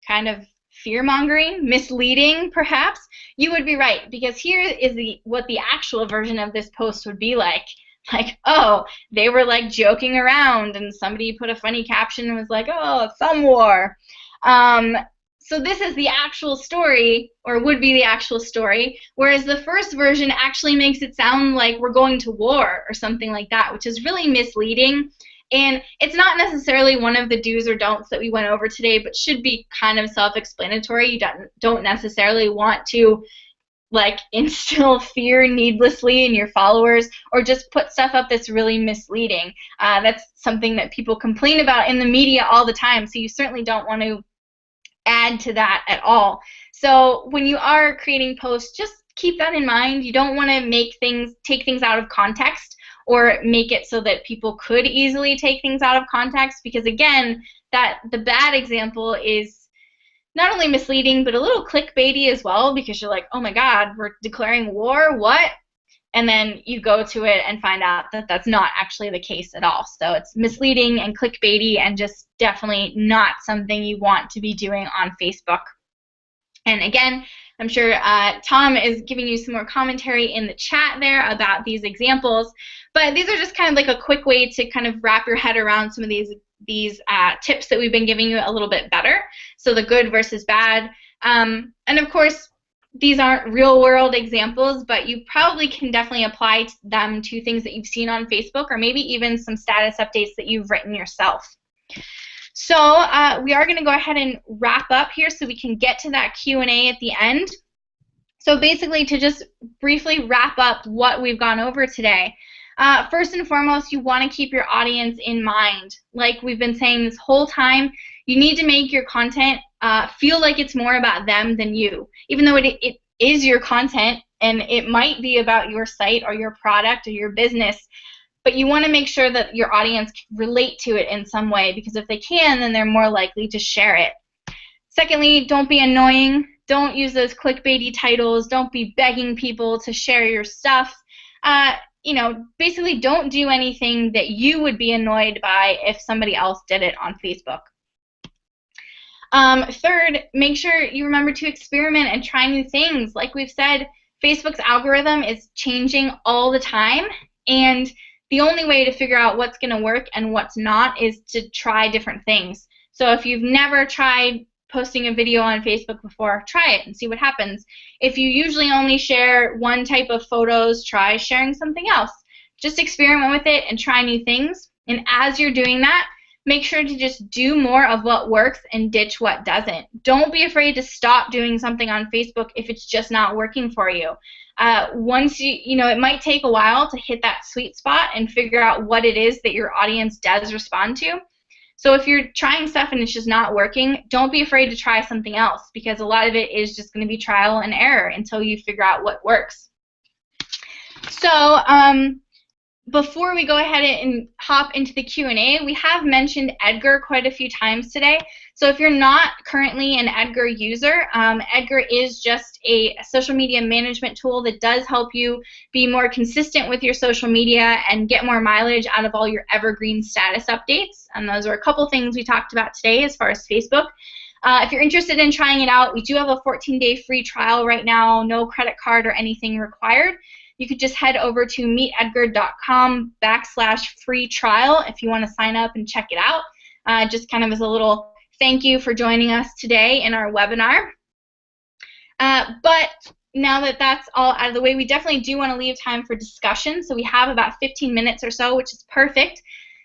kind of fear-mongering, misleading, perhaps, you would be right, because here is what the actual version of this post would be like. Like, oh, they were like joking around, and somebody put a funny caption and was like, oh, thumb war. So this is the actual story, or would be the actual story, whereas the first version actually makes it sound like we're going to war or something like that, which is really misleading. And it's not necessarily one of the do's or don'ts that we went over today, but should be kind of self-explanatory. You don't necessarily want to like instill fear needlessly in your followers, or just put stuff up that's really misleading. That's something that people complain about in the media all the time, so you certainly don't want to add to that at all. So when you are creating posts, just keep that in mind. You don't want to take things out of context, or make it so that people could easily take things out of context, because again, the bad example is not only misleading, but a little clickbaity as well, because you're like, oh my God, we're declaring war, what? And then you go to it and find out that that's not actually the case at all. So it's misleading and clickbaity, and just definitely not something you want to be doing on Facebook. And again, I'm sure Tom is giving you some more commentary in the chat there about these examples, but these are just kind of like a quick way to kind of wrap your head around some of these tips that we've been giving you a little bit better. So the good versus bad. And of course, these aren't real world examples, but you probably can definitely apply them to things that you've seen on Facebook, or maybe even some status updates that you've written yourself. So we are going to go ahead and wrap up here so we can get to that Q&A at the end. So basically, to just briefly wrap up what we've gone over today, first and foremost, you want to keep your audience in mind. Like we've been saying this whole time, you need to make your content feel like it's more about them than you, even though it is your content, and it might be about your site or your product or your business. But you want to make sure that your audience can relate to it in some way, because if they can, then they're more likely to share it. Secondly, don't be annoying. Don't use those clickbaity titles. Don't be begging people to share your stuff. You know, basically don't do anything that you would be annoyed by if somebody else did it on Facebook. Third, make sure you remember to experiment and try new things. Like we've said, Facebook's algorithm is changing all the time, and the only way to figure out what's going to work and what's not is to try different things. So if you've never tried posting a video on Facebook before, try it and see what happens. If you usually only share one type of photos, try sharing something else. Just experiment with it and try new things. And as you're doing that, make sure to just do more of what works and ditch what doesn't. Don't be afraid to stop doing something on Facebook if it's just not working for you. Once you know, it might take a while to hit that sweet spot and figure out what it is that your audience does respond to. So if you're trying stuff and it's just not working, don't be afraid to try something else, because a lot of it is just going to be trial and error until you figure out what works. So before we go ahead and hop into the Q&A, we have mentioned Edgar quite a few times today. So if you're not currently an Edgar user, Edgar is just a social media management tool that does help you be more consistent with your social media and get more mileage out of all your evergreen status updates. And those are a couple things we talked about today as far as Facebook. If you're interested in trying it out, we do have a 14-day free trial right now, no credit card or anything required. You could just head over to meetedgar.com/free trial if you want to sign up and check it out, just kind of as a little thank you for joining us today in our webinar. But now that that's all out of the way, we definitely do want to leave time for discussion. So we have about 15 minutes or so, which is perfect.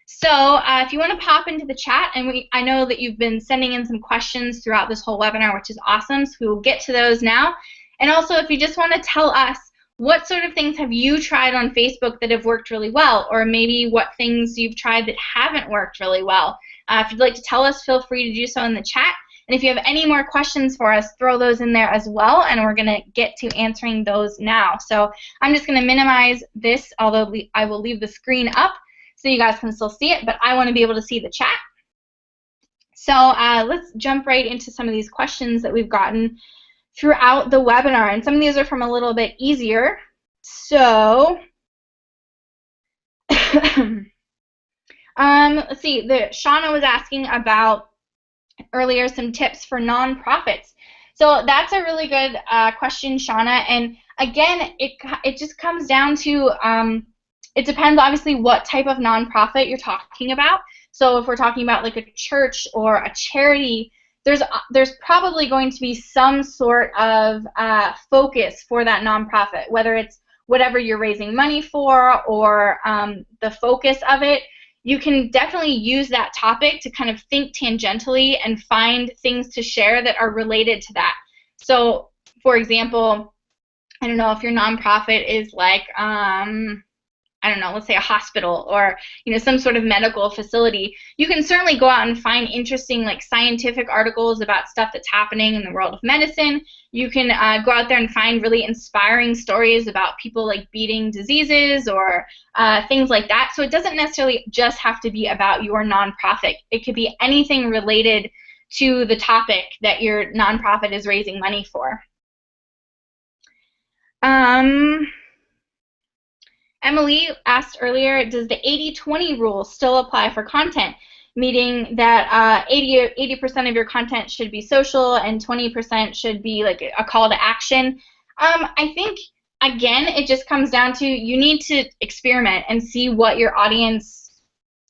So if you want to pop into the chat, and I know that you've been sending in some questions throughout this whole webinar, which is awesome, so we will get to those now. And also, if you just want to tell us, what sort of things have you tried on Facebook that have worked really well, or maybe what things you've tried that haven't worked really well? If you'd like to tell us, feel free to do so in the chat. And if you have any more questions for us, throw those in there as well, and we're going to get to answering those now. So I'm just going to minimize this, although I will leave the screen up so you guys can still see it, but I want to be able to see the chat. So let's jump right into some of these questions that we've gotten throughout the webinar, and some of these are from a little bit easier. So let's see, Shauna was asking about earlier some tips for nonprofits. So that's a really good question, Shauna. And again, it just comes down to it depends obviously what type of nonprofit you're talking about. So if we're talking about like a church or a charity, there's probably going to be some sort of focus for that nonprofit, whether it's whatever you're raising money for or the focus of it. You can definitely use that topic to kind of think tangentially and find things to share that are related to that. So, for example, I don't know if your nonprofit is like, I don't know, let's say a hospital or some sort of medical facility. You can certainly go out and find interesting like scientific articles about stuff that's happening in the world of medicine. You can go out there and find really inspiring stories about people like beating diseases or things like that. So it doesn't necessarily just have to be about your nonprofit. It could be anything related to the topic that your nonprofit is raising money for. Emily asked earlier, does the 80-20 rule still apply for content? Meaning that 80% of your content should be social and 20% should be like a call to action. I think, again, it just comes down to you need to experiment and see what your audience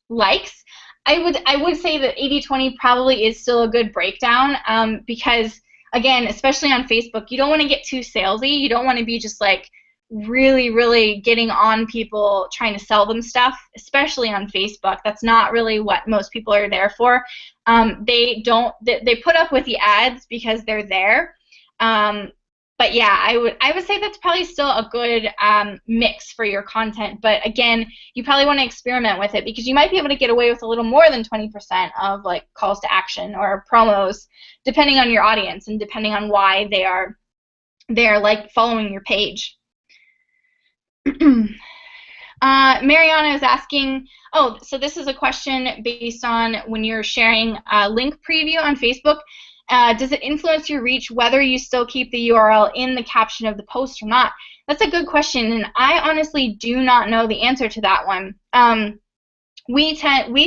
likes. I would say that 80-20 probably is still a good breakdown because, again, especially on Facebook, you don't want to get too salesy. You don't want to be just like really getting on people trying to sell them stuff, especially on Facebook. That's not really what most people are there for. They put up with the ads because they're there. But yeah, I would say that's probably still a good mix for your content. But again, you probably want to experiment with it because you might be able to get away with a little more than 20% of like calls to action or promos, depending on your audience and depending on why they're like following your page. Mariana is asking, so this is a question based on when you're sharing a link preview on Facebook. Does it influence your reach whether you still keep the URL in the caption of the post or not? That's a good question, and I honestly do not know the answer to that one. We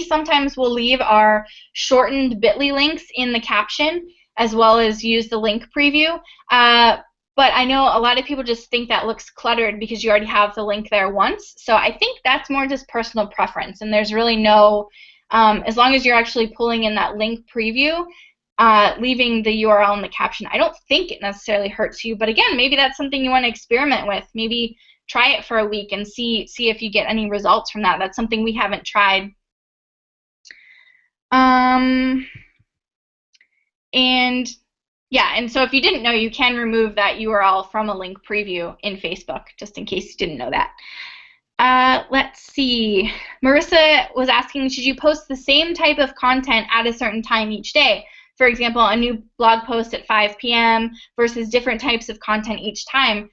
sometimes will leave our shortened bit.ly links in the caption as well as use the link preview. But I know a lot of people just think that looks cluttered because you already have the link there once. So I think that's more just personal preference. And there's really no, as long as you're actually pulling in that link preview, leaving the URL in the caption, I don't think it necessarily hurts you. But again, maybe that's something you want to experiment with. Maybe try it for a week and see if you get any results from that. That's something we haven't tried. And yeah, and so if you didn't know, you can remove that URL from a link preview in Facebook, just in case you didn't know that. Let's see. Marissa was asking, should you post the same type of content at a certain time each day? For example, a new blog post at 5 p.m. versus different types of content each time.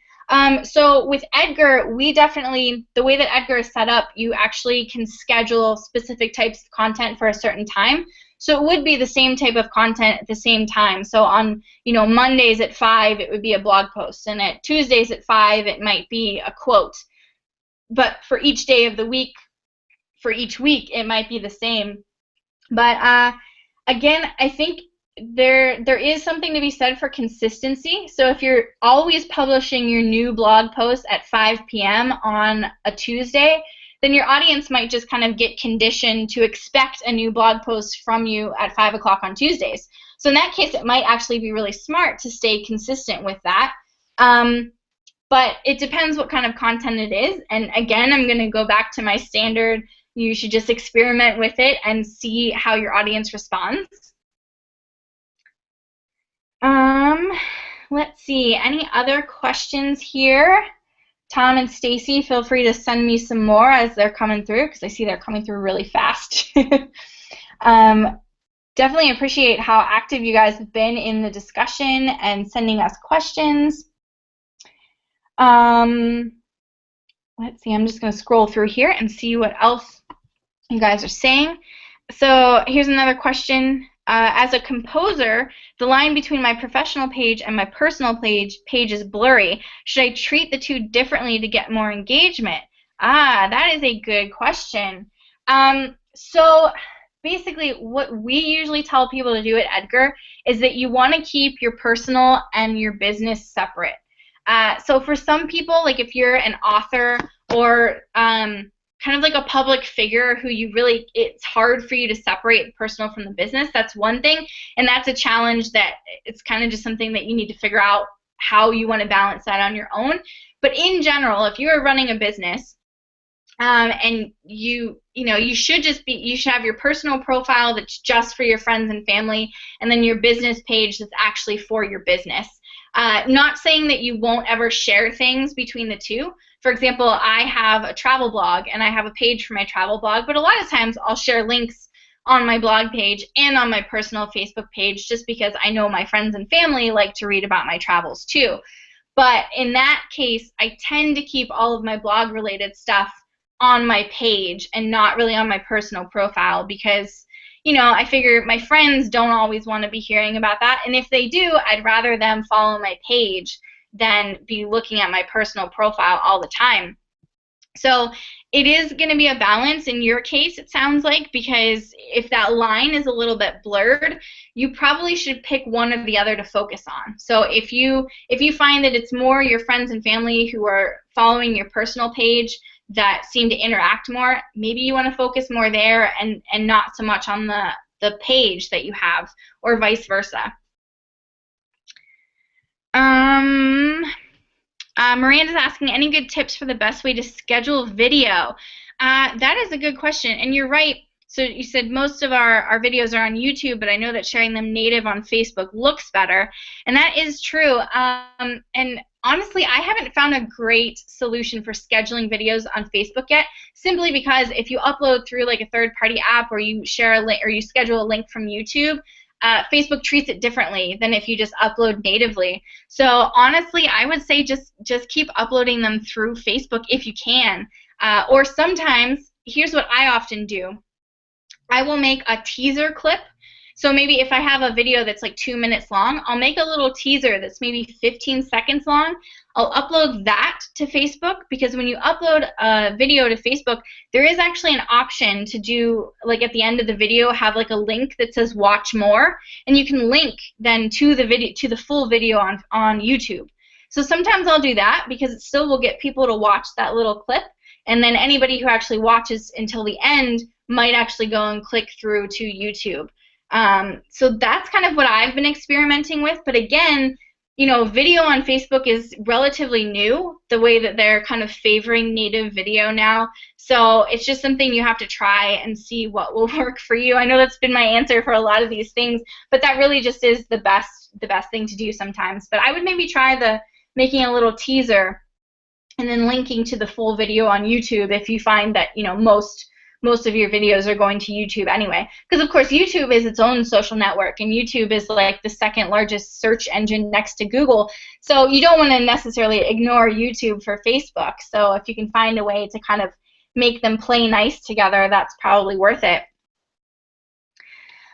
So with Edgar, we definitely, the way that Edgar is set up, you actually can schedule specific types of content for a certain time. So it would be the same type of content at the same time. So on, Mondays at 5, it would be a blog post, and at Tuesdays at 5, it might be a quote. But for each day of the week, for each week, it might be the same. But again, I think there is something to be said for consistency. So if you're always publishing your new blog post at 5 p.m. on a Tuesday, then your audience might just kind of get conditioned to expect a new blog post from you at 5 o'clock on Tuesdays. So in that case, it might actually be really smart to stay consistent with that. But it depends what kind of content it is. And again, I'm going to go back to my standard. You should just experiment with it and see how your audience responds. Let's see. Any other questions here? Tom and Stacy, feel free to send me some more as they're coming through, because I see they're coming through really fast. Definitely appreciate how active you guys have been in the discussion and sending us questions. Let's see, I'm just going to scroll through here and see what else you guys are saying. So here's another question. As a composer, the line between my professional page and my personal page is blurry. Should I treat the two differently to get more engagement? That is a good question. So basically what we usually tell people to do at Edgar is that you want to keep your personal and your business separate. So for some people, like if you're an author or kind of like a public figure who you really, it's hard for you to separate the personal from the business, that's one thing. And that's a challenge that it's kind of just something that you need to figure out how you want to balance that on your own. But in general, if you are running a business, and you should have your personal profile that's just for your friends and family, and then your business page that's actually for your business. Not saying that you won't ever share things between the two. For example, I have a travel blog and I have a page for my travel blog, but a lot of times I'll share links on my blog page and on my personal Facebook page just because I know my friends and family like to read about my travels too. But in that case, I tend to keep all of my blog related stuff on my page and not really on my personal profile because, I figure my friends don't always want to be hearing about that. And if they do, I'd rather them follow my page than be looking at my personal profile all the time. So it is going to be a balance in your case, it sounds like, because if that line is a little bit blurred, you probably should pick one or the other to focus on. So if you find that it's more your friends and family who are following your personal page that seem to interact more, maybe you want to focus more there and not so much on the page that you have, or vice versa. Miranda's asking, any good tips for the best way to schedule video? That is a good question, and you're right. So you said most of our videos are on YouTube, but I know that sharing them native on Facebook looks better, and that is true. And honestly, I haven't found a great solution for scheduling videos on Facebook yet, simply because if you upload through like a third-party app or you share a link or you schedule a link from YouTube, Facebook treats it differently than if you just upload natively. So honestly, I would say just keep uploading them through Facebook if you can. Or sometimes, here's what I often do. I will make a teaser clip. So maybe if I have a video that's like 2 minutes long, I'll make a little teaser that's maybe 15 seconds long. I'll upload that to Facebook, because when you upload a video to Facebook, there is actually an option to do, like at the end of the video, have like a link that says watch more, and you can link then to the video, to the full video on YouTube. So sometimes I'll do that because it still will get people to watch that little clip, and then anybody who actually watches until the end might actually go and click through to YouTube. So that's kind of what I've been experimenting with. But again, video on Facebook is relatively new, the way that they're kind of favoring native video now. So it's just something you have to try and see what will work for you. I know that's been my answer for a lot of these things, but that really just is the best thing to do sometimes. But I would maybe try making a little teaser and then linking to the full video on YouTube if you find that most of your videos are going to YouTube anyway. Because of course YouTube is its own social network, and YouTube is like the second largest search engine next to Google. So you don't want to necessarily ignore YouTube for Facebook. So if you can find a way to kind of make them play nice together, that's probably worth it.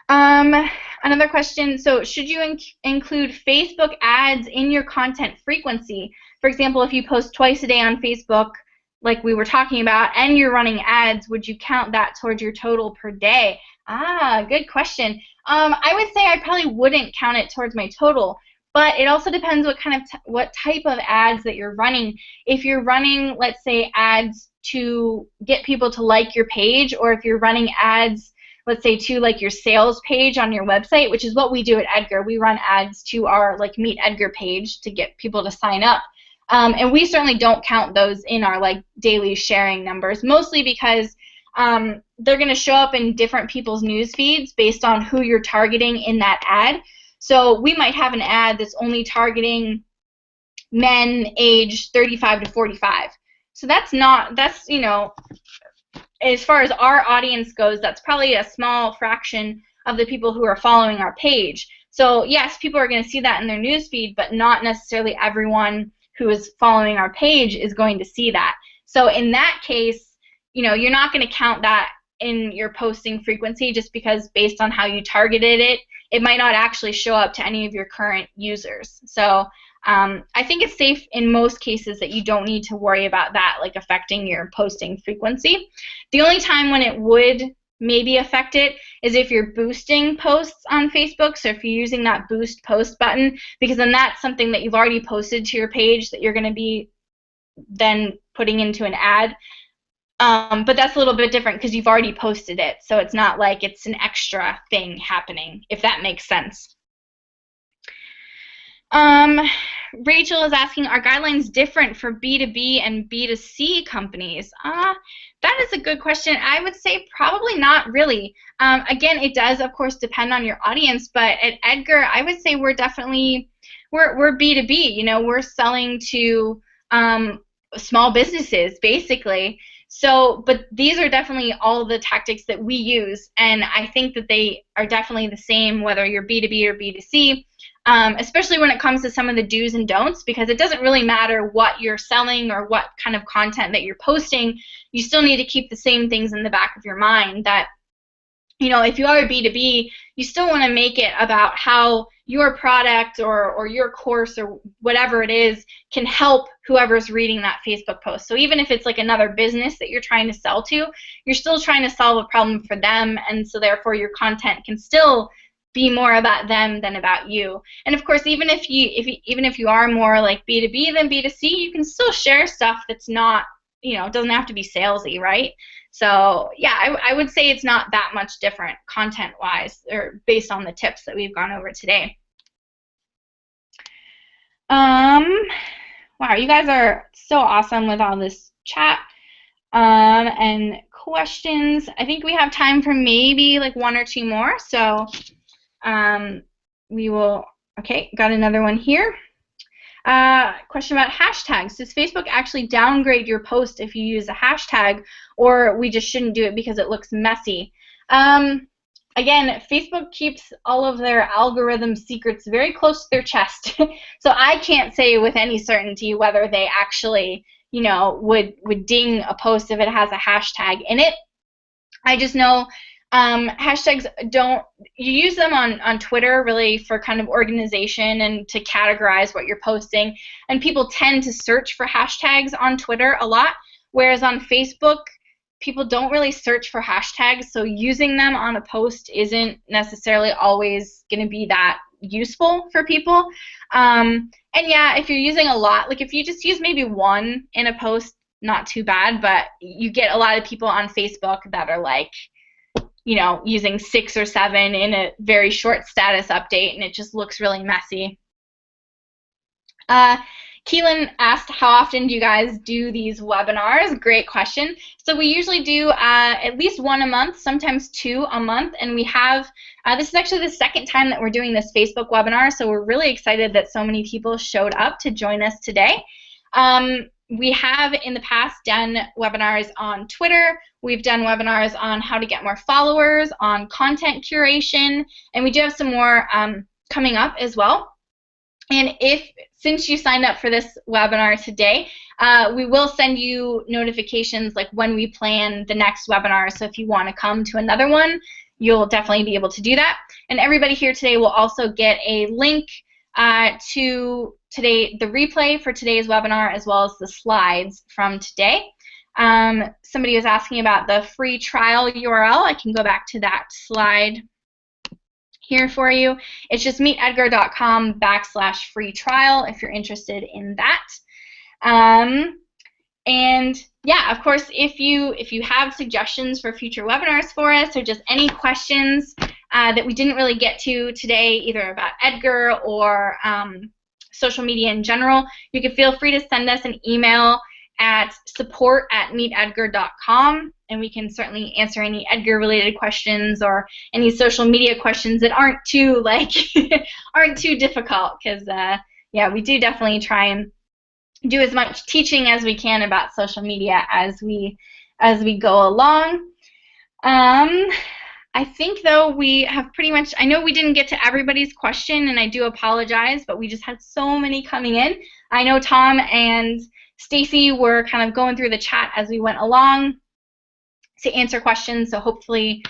Another question, so should you include Facebook ads in your content frequency? For example, if you post twice a day on Facebook, like we were talking about, and you're running ads, would you count that towards your total per day? Good question. I would say I probably wouldn't count it towards my total, but it also depends what type of ads that you're running. If you're running, let's say, ads to get people to like your page, or if you're running ads, let's say, to like your sales page on your website, which is what we do at Edgar. We run ads to our like Meet Edgar page to get people to sign up. And we certainly don't count those in our like daily sharing numbers, mostly because they're going to show up in different people's news feeds based on who you're targeting in that ad. So we might have an ad that's only targeting men aged 35 to 45. So that's as far as our audience goes, that's probably a small fraction of the people who are following our page. So yes, people are going to see that in their news feed, but not necessarily everyone who is following our page is going to see that. So in that case, you're not going to count that in your posting frequency, just because based on how you targeted it, it might not actually show up to any of your current users. So I think it's safe in most cases that you don't need to worry about that like affecting your posting frequency. The only time when it would maybe affect it is if you're boosting posts on Facebook. So if you're using that boost post button, because then that's something that you've already posted to your page that you're going to be then putting into an ad. But that's a little bit different because you've already posted it. So it's not like it's an extra thing happening, if that makes sense. Rachel is asking, are guidelines different for B2B and B2C companies? That is a good question. I would say probably not really. Again, it does, of course, depend on your audience, but at Edgar, I would say we're definitely, we're B2B. You know, we're selling to small businesses, basically. So, but these are definitely all the tactics that we use, and I think that they are definitely the same whether you're B2B or B2C. Especially when it comes to some of the do's and don'ts, because it doesn't really matter what you're selling or what kind of content that you're posting. You still need to keep the same things in the back of your mind that, you know, if you are a B2B, you still want to make it about how your product or your course or whatever it is can help whoever's reading that Facebook post. So even if it's like another business that you're trying to sell to, you're still trying to solve a problem for them, and so therefore your content can still be more about them than about you. And of course, even if you are more like B2B than B2C, you can still share stuff that's not, you know, it doesn't have to be salesy, right? So yeah, I would say it's not that much different content-wise, or based on the tips that we've gone over today. Wow, you guys are so awesome with all this chat and questions. I think we have time for maybe like one or two more, so we will, okay, got another one here. Question about hashtags. Does Facebook actually downgrade your post if you use a hashtag, or we just shouldn't do it because it looks messy? Again, Facebook keeps all of their algorithm secrets very close to their chest. So I can't say with any certainty whether they actually, you know, would ding a post if it has a hashtag in it. I just know hashtags you use them on Twitter really for kind of organization and to categorize what you're posting, and people tend to search for hashtags on Twitter a lot, whereas on Facebook people don't really search for hashtags, so using them on a post isn't necessarily always going to be that useful for people. And yeah, if you're using a lot, like if you just use maybe one in a post, not too bad, but you get a lot of people on Facebook that are like, you know, using 6 or 7 in a very short status update, and it just looks really messy. Keelan asked, how often do you guys do these webinars? Great question. So we usually do at least 1 a month, sometimes 2 a month, and we have, this is actually the second time that we're doing this Facebook webinar, so we're really excited that so many people showed up to join us today. We have in the past done webinars on Twitter. We've done webinars on how to get more followers, on content curation, and we do have some more coming up as well. And since you signed up for this webinar today, we will send you notifications like when we plan the next webinar. So if you want to come to another one, you'll definitely be able to do that. And everybody here today will also get a link to the replay for today's webinar, as well as the slides from today. Somebody was asking about the free trial URL. I can go back to that slide here for you. It's just meetedgar.com/free trial if you're interested in that. And yeah, of course, if you have suggestions for future webinars for us, or just any questions that we didn't really get to today, either about Edgar or social media in general, you can feel free to send us an email at support@meetedgar.com, and we can certainly answer any Edgar-related questions or any social media questions that aren't too aren't too difficult. Because yeah, we do definitely try and do as much teaching as we can about social media as we go along. I think, though, we have pretty much, I know we didn't get to everybody's question, and I do apologize, but we just had so many coming in. I know Tom and Stacy were kind of going through the chat as we went along to answer questions, so hopefully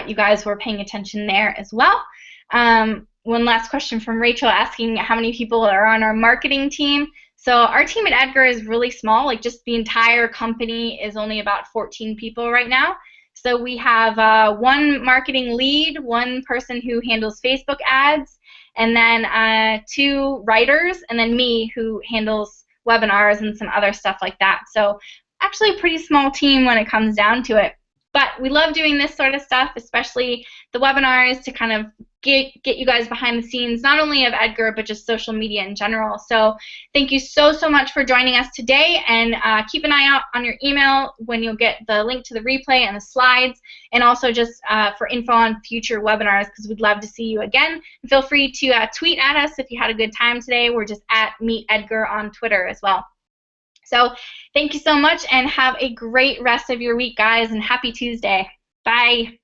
you guys were paying attention there as well. One last question from Rachel asking how many people are on our marketing team. So our team at Edgar is really small, like just the entire company is only about 14 people right now. So we have one marketing lead, one person who handles Facebook ads, and then two writers, and then me who handles webinars and some other stuff like that. So actually a pretty small team when it comes down to it. But we love doing this sort of stuff, especially the webinars, to kind of get you guys behind the scenes, not only of Edgar, but just social media in general. So thank you so much for joining us today, and keep an eye out on your email when you'll get the link to the replay and the slides, and also just for info on future webinars, because we'd love to see you again. And feel free to tweet at us if you had a good time today. We're just at Meet Edgar on Twitter as well. So thank you so much, and have a great rest of your week, guys, and happy Tuesday. Bye.